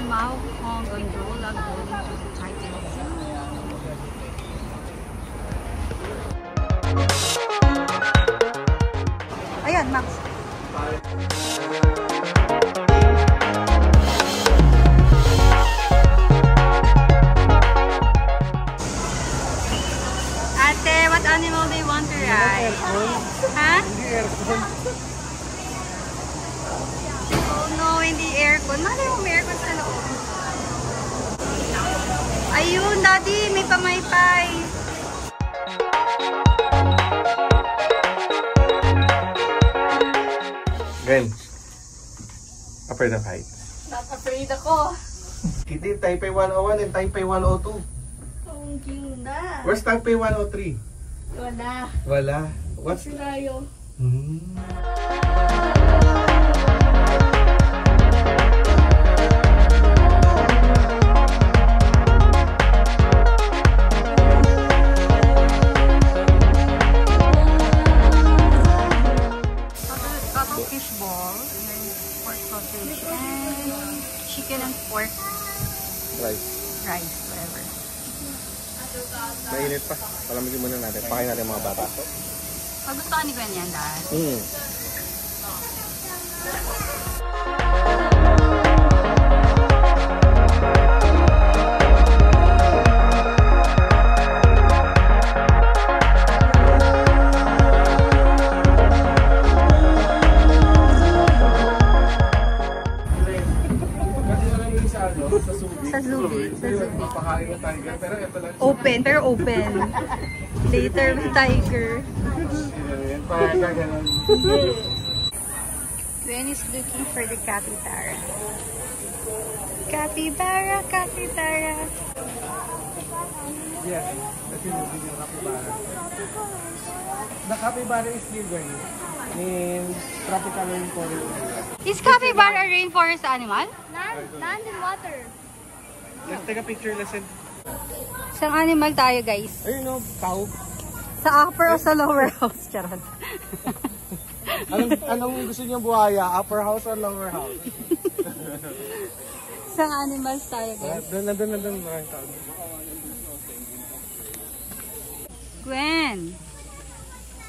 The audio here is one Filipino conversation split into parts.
Mau Kong Gondola going to Titan Zoo. Ayan, Max. Ate, what animal do you want to ride? Ha? Oh no, hindi aircon. Malay mo may aircon sa loob. Ayun, Daddy, may pamaypay. Gwen, afraid of heights? Not afraid ako. Hindi, Taipei 101 and Taipei 102. Ang ganda. Where's Taipei 103? Wala. Wala. What's... Sinayo. Fishball, pork sausage, and chicken and pork rice, whatever. Mainit pa. Palamigin muna natin. Pakain natin mga bata. Magustuhan ni Gwen yan, dahil. Sa Zubi. Open, pero open. Later with tiger. Gwen is looking for the capybara. Capybara, capybara. Yes, that's yung capybara. The capybara is still going in tropical rainforest area. Is capybara a rainforest animal? Land and water. Let's take a picture, listen. Isang animal tayo, guys. Ayun o, cow. Sa upper o sa lower house? Charot. Anong gusto niyo buhaya? Upper house or lower house? Isang animals tayo, guys. Nandun. Maraming tao. Gwen,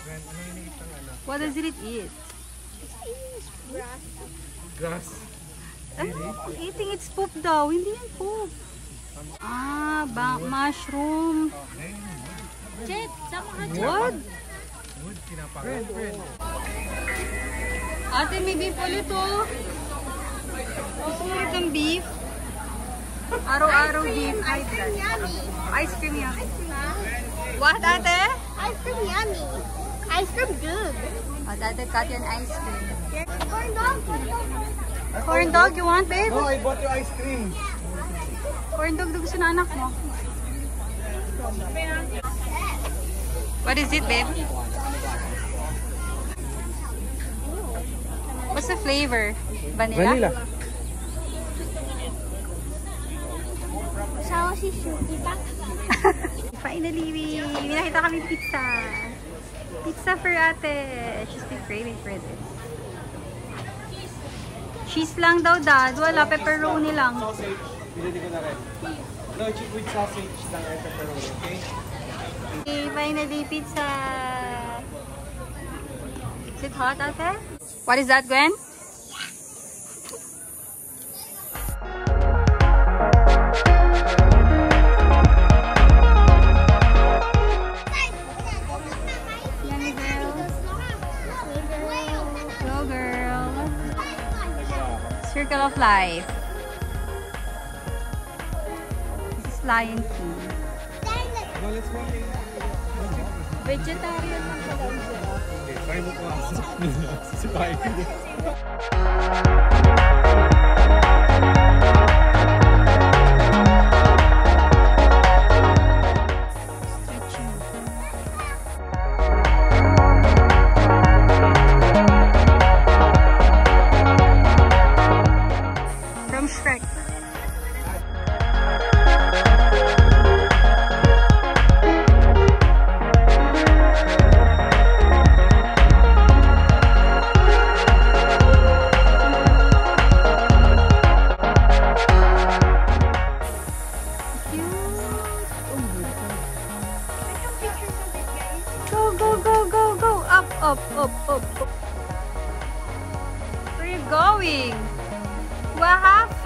Ano yung isang ano? what does it eat? Grass. Eating its poop daw. Hindi yan poop. Mushroom. Jet, sama ka dyan. What? Wood, kinapakain. Ate, may beef ulit oh. Gusto mo ulit ng beef? Araw-araw beef. Ice cream yummy. Ice cream yummy. What, ate? Ice cream yummy. Ice cream good. Oh, ate, cut yan ice cream. Corn dog. Corn dog, you want, babe? No, I bought you ice cream. Corn dog, gusto na anak mo. What is it, babe? What's the flavor? Vanilla? Sawa si Shuki pa. Finally, may nakita kami pizza. Pizza for ate. She's been craving for this. Cheese lang daw, Dad. Wala, pepperoni lang. Sausage. Pinili ko na rin. No, cheap with sausage lang at pepperoni, okay? Okay, finally, pizza. Is it hot, ate? What is that, Gwen? Yummy girl. Go, girl. Circle of life. This is Lion King. No, let's go. Vegetarian lang pala. Okay, try mo po. Si Pai. From Shrek.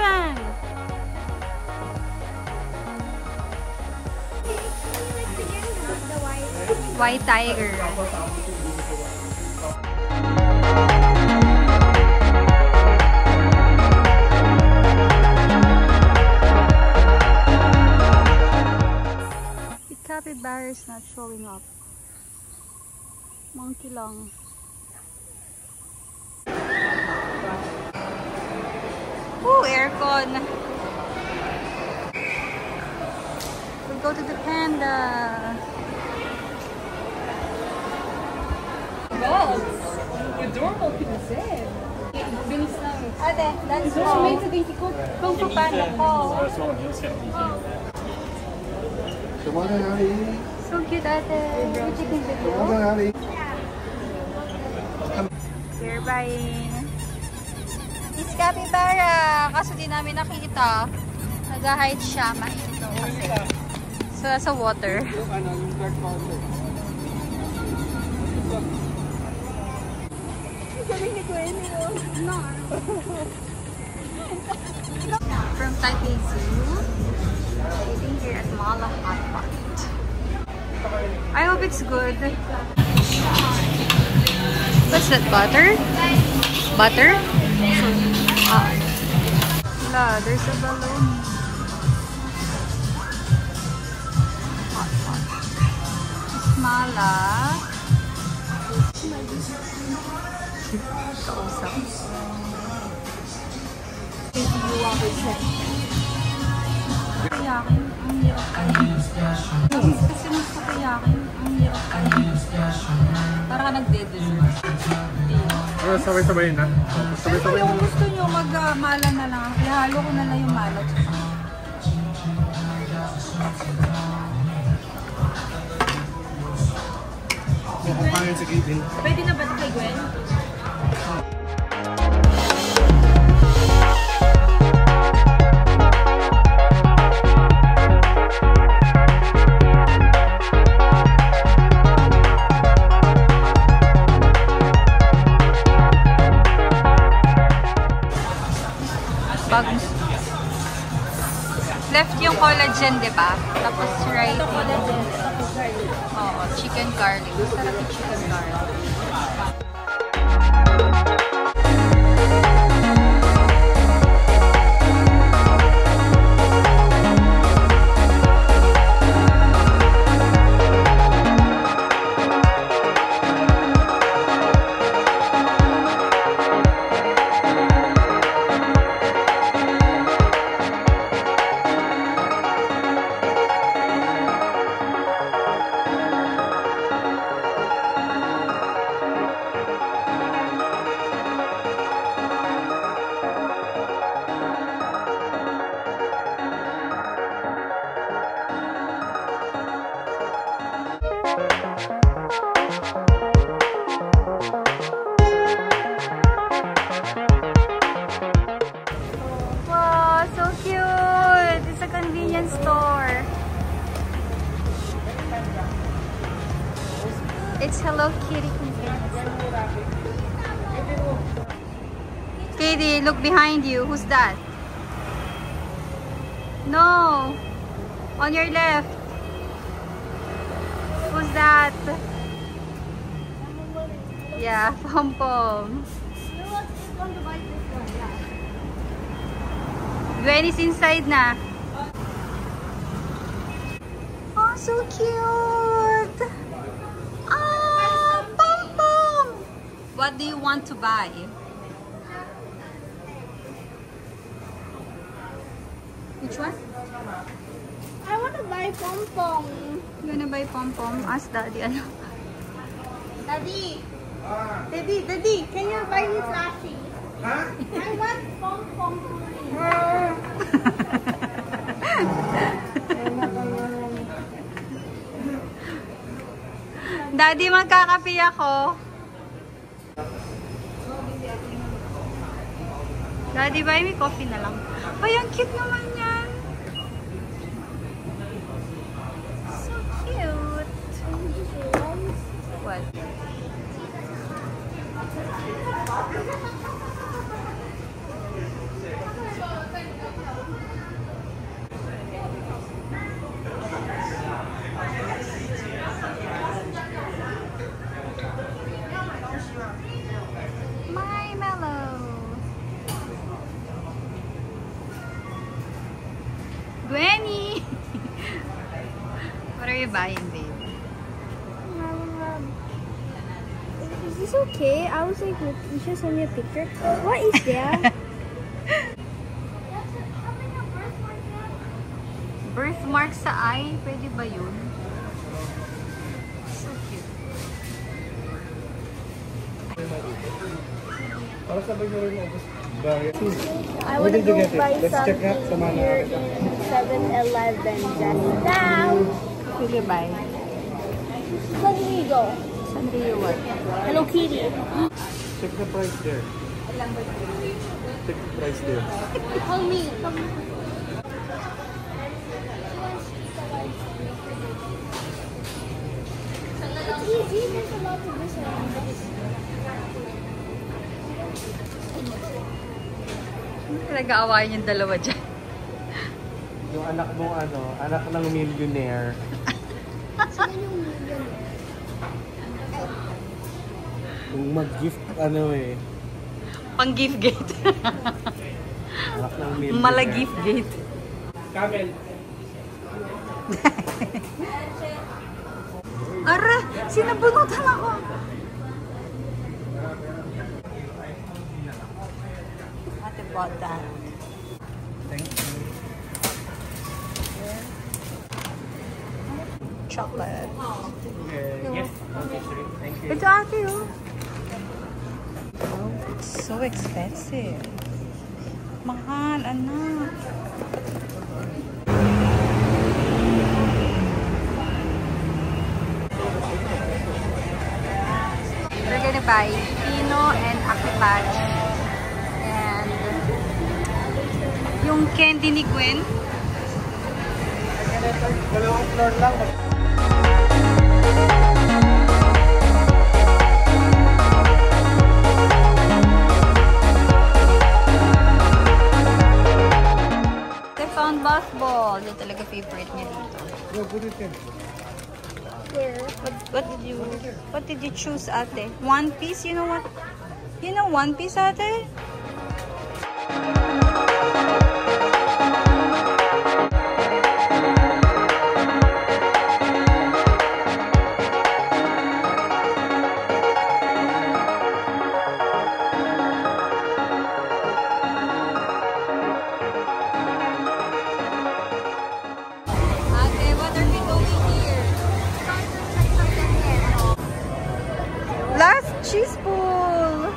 fan. White tiger. The capybara is not showing up. Monkey lang. Ooh, aircon. We'll go to the panda. Adorable pinsan. Bilis lang. Ate, that's Gusto all. mo sa dinky ko? Kung fu panda ko. Come on, Harry. So cute, ate. You taking video? Come on, Harry. We're buying. It's capybara. Kaso di namin nakita. Nag-hide siya. Mainit daw kasi. So, sa water. Yung ano, yung dark powder. From Taipei Zoo. Eating here at Mala Hot Pot. I hope it's good. What's that? Butter? Butter? Ah. Wala, there's a balloon. Hot pot. It's Mala. Kausap. Kayakin, ang hirap kayo. Kasi mas kayakin, ang hirap kayo. Para ka nagde-dessert. Oh, sabay-sabay na. Pero Sabay-sabay yung na. gusto nyo, mag-mala na lang. Ihalo ko na lang yung mala. Kumain sa kitchen. Pwede na ba ito kay Gwen? Left yung collagen, di ba? Tapos right yung... Oo, chicken garlic. Masarap yung chicken garlic. Wow, so cute! It's a convenience store. It's Hello Kitty convenience store. Katie, look behind you. Who's that? No! On your left. Who's that? Yeah, Pom Pom. Gwen is inside na. Oh, so cute! Ah, Pom Pom! What do you want to buy? Which one? I want to buy Pom Pom. You wanna buy Pom Pom? Ask Daddy. Ano? Daddy. Daddy, can you buy me Flashy? Ha? I want Pom Pom. Daddy, magkakape ako. Daddy, buy me coffee na lang. Ay, ang cute naman yan. So cute. What? Gwenny! What are you buying, babe? Is this okay? I was like, you should send me a picture. What is that? Birthmark sa eye? Pwede ba yun? So cute. Para sabay nyo rin ubos. I want to Where did you go get it? buy Let's check nga. something Samahan na here kita. in 7-Eleven just now. What will you buy? San Diego. Saan do you want? Hello Kitty. Check the price there. Check the price there. Call me. It's easy. There's a lot to this one. Nag-aawayan yung dalawa dyan. Yung anak mo anak ng millionaire. Saan yung million? Kung mag-gift Pang gift gate. anak ng millionaire. Mala gift gate. Camel. Ara! Sinabunutan ako! Ate bought that. Thank you. Chocolate. Yes. Thank you. Ito ate oh. Oh, it's so expensive. Mahal, anak. We're gonna buy Pino and Akipage. And yung candy ni Gwen. Dalawang floor lang. They found bath ball. Yun talaga favorite niya dito. Go, put it in. Where? What did you choose, ate? One Piece? You know what? You know One Piece, ate? Ate, what are we doing here? Last cheese pool!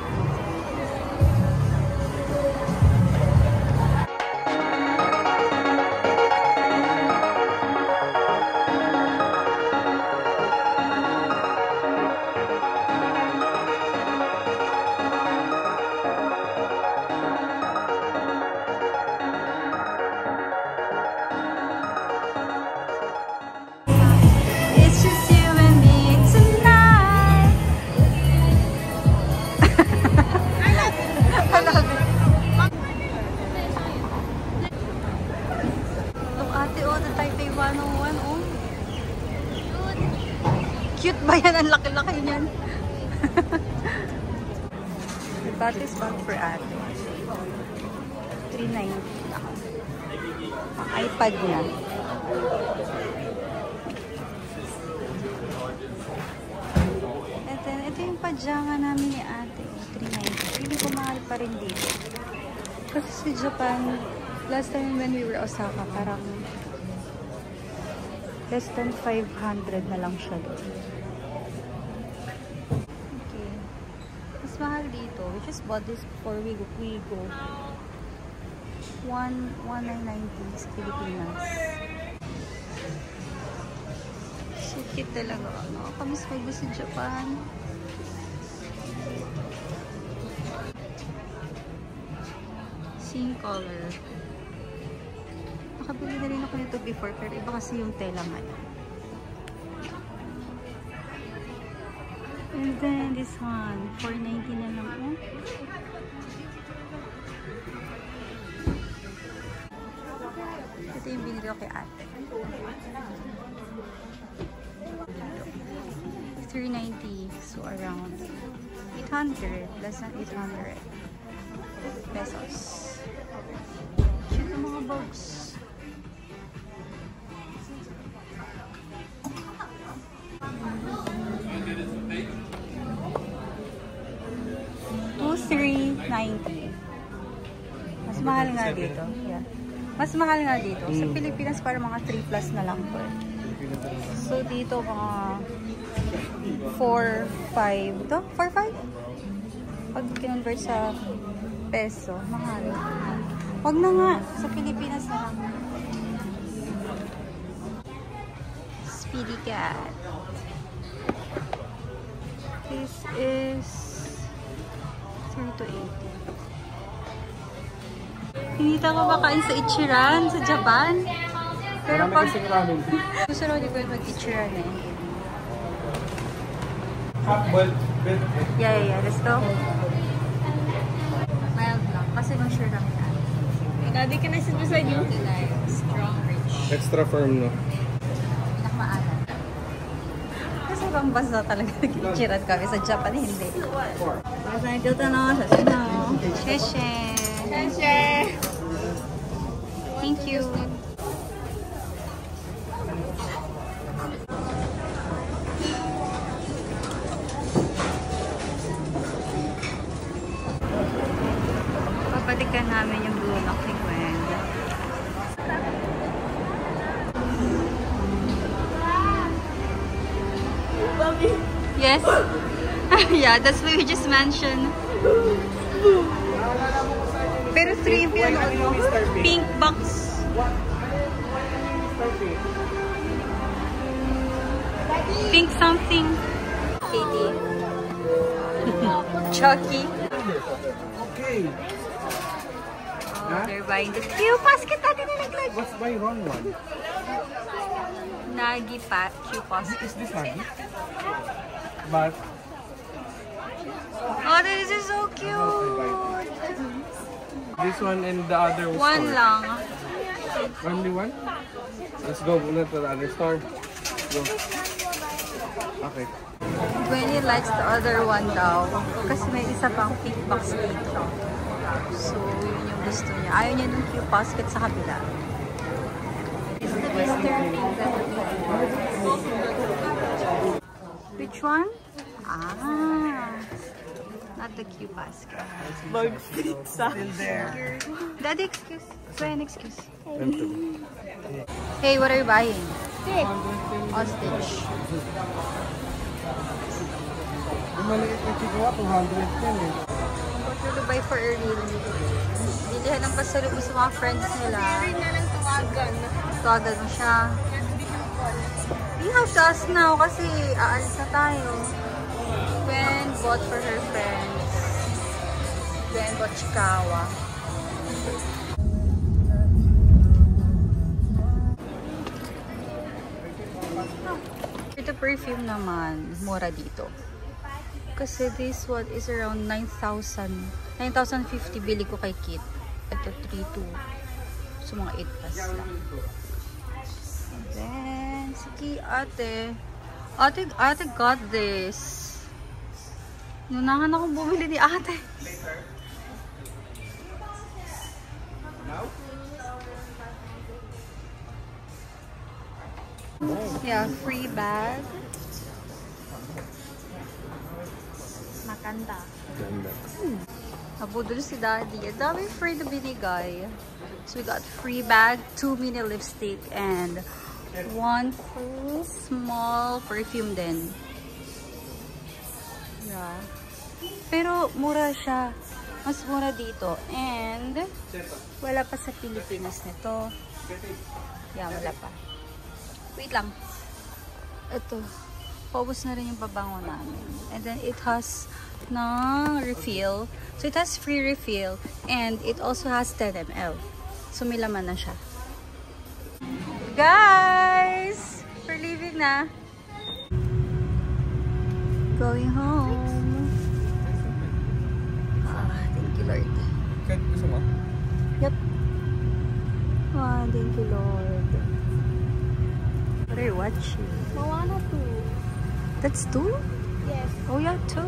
It's just you and me tonight. I love it. Look, ate, oh, the Taipei 101, oh. Cute ba yan? Ang laki-laki niyan. The bat is bag for ate. 390 lang. Ang iPad niya. Ito yung pajama namin ni ate. 390. Hindi ko mahal pa rin dito. Kasi sa Japan, last time when we were Osaka, parang less than 500 na lang siya doon. Okay. Mas mahal dito. We just bought this before we go. 1,990 sa Pilipinas. So cute talaga. Nakakamiss mag sa Japan. Same color. Nakabili na rin ako nito before, pero iba kasi yung tela ngayon. And then this one, 490 na lang. Oh. Ito yung binili ko kay ate. 390, so around 800, less than 800 pesos. Cute yung mga bags. Mas mahal nga dito. Yeah. Mas mahal nga dito. Sa Pilipinas, para mga 3 plus na lang po. So, dito mga 4-5. Ito? 4-5? Pag kinonvert sa peso, mahal. Wag na nga. Sa Pilipinas na lang. Speedy Cat. This is 3 to 80. Hindi tayo makain sa Ichiran sa Japan. Pero pag gusto rin ko yung mag-Ichiran eh. Yeah. Let's go. Mild lang. Kasi nung sure lang na. Daddy, can I sit beside you? Strong, rich. Extra firm, no? Pinakmaalat. Kasi ibang bansa talaga nag-Ichiran kami. Sa Japan, hindi. Masay dito no. Sheshe. Thank you. Babalikan namin yung bulak ni Gwen. Yes. Yeah, that's what we just mentioned. Pero 3 yung pink box. Pink something. Katie. Chucky. Okay. They're buying the cute basket natin na naglag. What's my wrong one? Nagi pa, cute basket. Is this Nagi? But Oh, this is so cute. this one and the other was One store. lang. Only one? Let's go muna to the other store. Go. Okay. Gwenny likes the other one daw. Kasi may isa pang pink box dito. So, yun yung gusto niya. Ayaw niya nung cute basket sa kabila. Is the Mr. Pink that we like? Which one? Ah. Not the cute basket. Bug pizza. Still there. Daddy, excuse. Gwen, excuse. Hey, what are you buying? Ostrich. Yung maliit na chikawa, 210 eh. What will you buy for Erin? Bilihan ng pasalubong sa mga friends nila. Tawagan mo siya. You have to ask now kasi aalis na tayo. Gwen bought for her friends. Gwen bought chikawa. Ito perfume naman, mura dito. Kasi this one is around 9,000. 9,050 bili ko kay Kit. Ito 3,200. So mga 8 plus lang. And then, sige ate. Ate got this. Nunahan akong bumili ni ate. Yeah, free bag. Maganda. Nabudol si daddy. Ang dami free na binigay. So we got free bag, 2 mini lipstick, and 1 full small perfume din. Yeah. Pero mura siya. Mas mura dito. And wala pa sa Pilipinas nito. Yeah, wala pa. Wait lang. Ito. Paubos na rin yung pabango namin. And then it has na refill. So it has free refill. And it also has 10 ml. So may laman na siya. Guys! We're leaving na. Going home. Thank you, Lord. Kat, gusto mo? Yep. Thank you, Lord. What are you watching? Moana 2. That's 2? Yes. Oh, yeah, 2.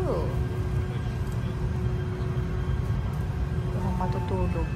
Matutulog.